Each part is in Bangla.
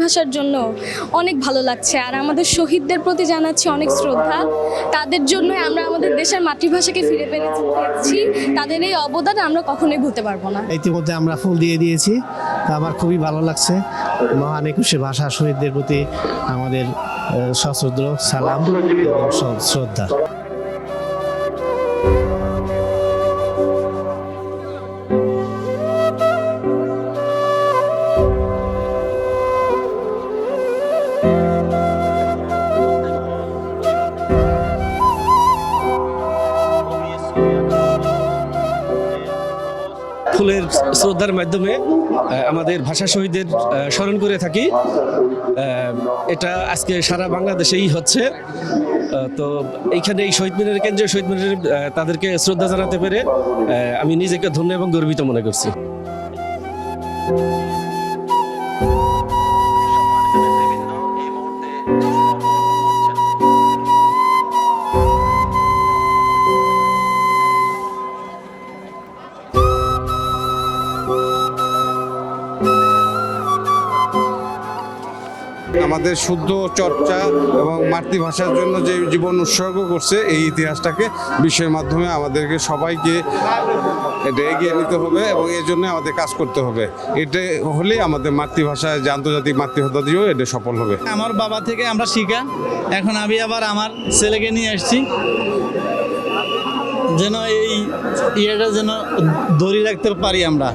মাতৃভাষার জন্য অনেক ভালো লাগছে। আর আমাদের শহীদদের প্রতি জানাচ্ছি অনেক শ্রদ্ধা। তাদের জন্যই আমরা আমাদের দেশের মাতৃভাষাকে ফিরে পেয়েছি। তাদের এই অবদান আমরা কখনোই ভুলতে পারবো না। ইতিমধ্যে আমরা ফুল দিয়ে দিয়েছি, আমার খুবই ভালো লাগছে। মহান একুশে ভাষা শহীদদের প্রতি আমাদের সশ্রদ্ধ সালাম এবং শ্রদ্ধা। ফুলের শ্রদ্ধার মাধ্যমে আমাদের ভাষা শহীদদের স্মরণ করে থাকি। এটা আজকে সারা বাংলাদেশেই হচ্ছে। তো এইখানে এই শহীদ মিনারের কেন্দ্রীয় শহীদ মিনারে তাদেরকে শ্রদ্ধা জানাতে পেরে আমি নিজেকে ধন্য এবং গর্বিত মনে করছি। আমাদের শুদ্ধ চর্চা এবং মাতৃভাষার জন্য যে জীবন উৎসর্গ করছে, এই ইতিহাসটাকে বিশ্বের মাধ্যমে আমাদেরকে সবাইকে এটা এগিয়ে নিতে হবে এবং এর জন্য আমাদের কাজ করতে হবে। এটা হলেই আমাদের মাতৃভাষায় যে আন্তর্জাতিক মাতৃভাষা দিয়েও এটা সফল হবে। আমার বাবা থেকে আমরা শিখা, এখন আমি আবার আমার ছেলেকে নিয়ে আসছি যেন এই ইয়েটা যেন ধরে রাখতে পারি আমরা।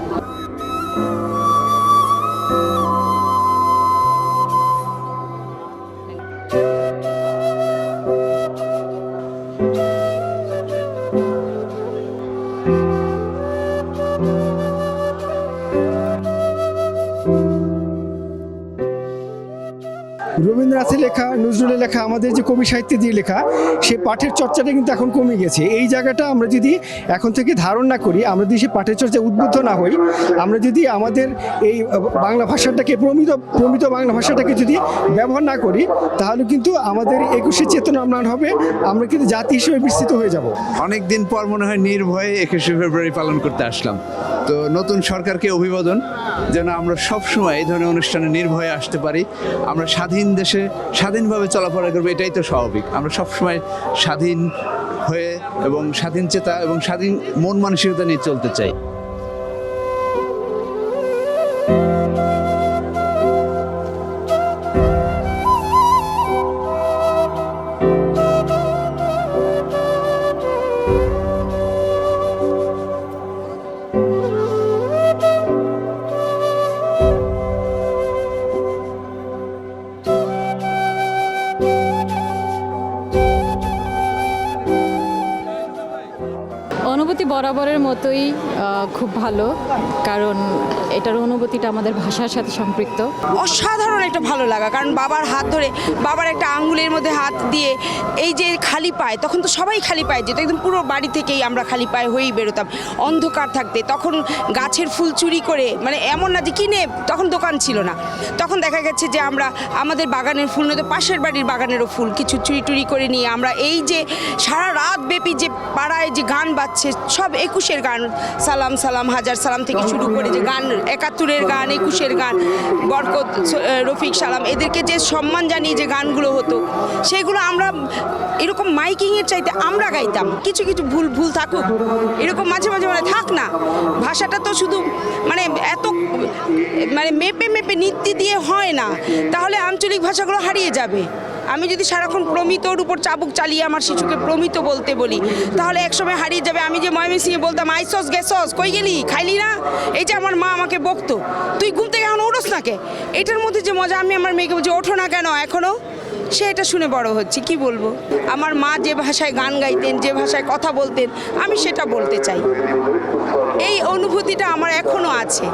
রবীন্দ্রনাথের লেখা, নজরুলের লেখা, আমাদের যে কবি সাহিত্য দিয়ে লেখা, সেই পাঠের চর্চাটা কিন্তু এখন কমে গেছে। এই জায়গাটা আমরা যদি এখন থেকে ধারণ না করি, আমরা যদি সেই পাঠের চর্চায় উদ্বুদ্ধ না হই, আমরা যদি আমাদের এই বাংলা ভাষাটাকে প্রমিত বাংলা ভাষাটাকে যদি ব্যবহার না করি, তাহলে কিন্তু আমাদের একুশে চেতনা ম্লান হবে, আমরা কিন্তু জাতি হিসেবে বিস্তৃত হয়ে যাব। অনেক দিন পর মনে হয় নির্ভয়ে 21শে ফেব্রুয়ারি পালন করতে আসলাম। তো নতুন সরকারকে অভিবাদন, যেন আমরা সবসময় এই ধরনের অনুষ্ঠানে নির্ভয়ে আসতে পারি। আমরা স্বাধীন দেশে স্বাধীনভাবে চলাফেরা করবো, এটাই তো স্বাভাবিক। আমরা সবসময় স্বাধীন হয়ে এবং স্বাধীন চেতা এবং স্বাধীন মন মানসিকতা নিয়ে চলতে চাই। অনুভূতি বরাবরের মতোই খুব ভালো, কারণ এটার অনুভূতিটা আমাদের ভাষার সাথে সম্পৃক্ত। অসাধারণ একটা ভালো লাগা, কারণ বাবার হাত ধরে, বাবার একটা আঙ্গুলের মধ্যে হাত দিয়ে এই যে খালি পায়, তখন তো সবাই খালি পায় যেত, একদম পুরো বাড়ি থেকেই আমরা খালি পায়ে হয়েই বেরোতাম অন্ধকার থাকতে। তখন গাছের ফুল চুরি করে, মানে এমন না যে কিনে, তখন দোকান ছিল না, তখন দেখা গেছে যে আমরা আমাদের বাগানের ফুল নয়তো পাশের বাড়ির বাগানেরও ফুল কিছু চুরি টুরি করে নিয়ে আমরা এই যে সারা রাত ব্যাপী যে পাড়ায় যে গান বাজছে, সব 21-এর গান, সালাম সালাম হাজার সালাম থেকে শুরু করে যে গান, 71-এর গান, 21-এর গান, বরকত, রফিক, সালাম, এদেরকে যে সম্মান জানিয়ে যে গানগুলো হতো, সেগুলো আমরা এরকম মাইকিংয়ের চাইতে আমরা গাইতাম। কিছু কিছু ভুল থাকুক, এরকম মাঝে মাঝে মানে থাক না, ভাষাটা তো শুধু মানে এত মানে মেপে মেপে নীতি দিয়ে হয় না, তাহলে আঞ্চলিক ভাষাগুলো হারিয়ে যাবে। আমি যদি সারাক্ষণ প্রমিতর উপর চাবুক চালিয়ে আমার শিশুকে প্রমিত বলতে বলি, তাহলে একসময় হারিয়ে যাবে। আমি যে ময়মনসিংহে বলতাম আইসস গেছস, কই গেলি, খাইলি না, এই যে আমার মা আমাকে বকতো, তুই ঘুম থেকে এখন উঠোস না কে, এটার মধ্যে যে মজা, আমি আমার মেয়েকে বলছি ওঠো না কেন এখনও, সে এটা শুনে বড় হচ্ছে। কি বলবো, আমার মা যে ভাষায় গান গাইতেন, যে ভাষায় কথা বলতেন, আমি সেটা বলতে চাই। এই অনুভূতিটা আমার এখনও আছে।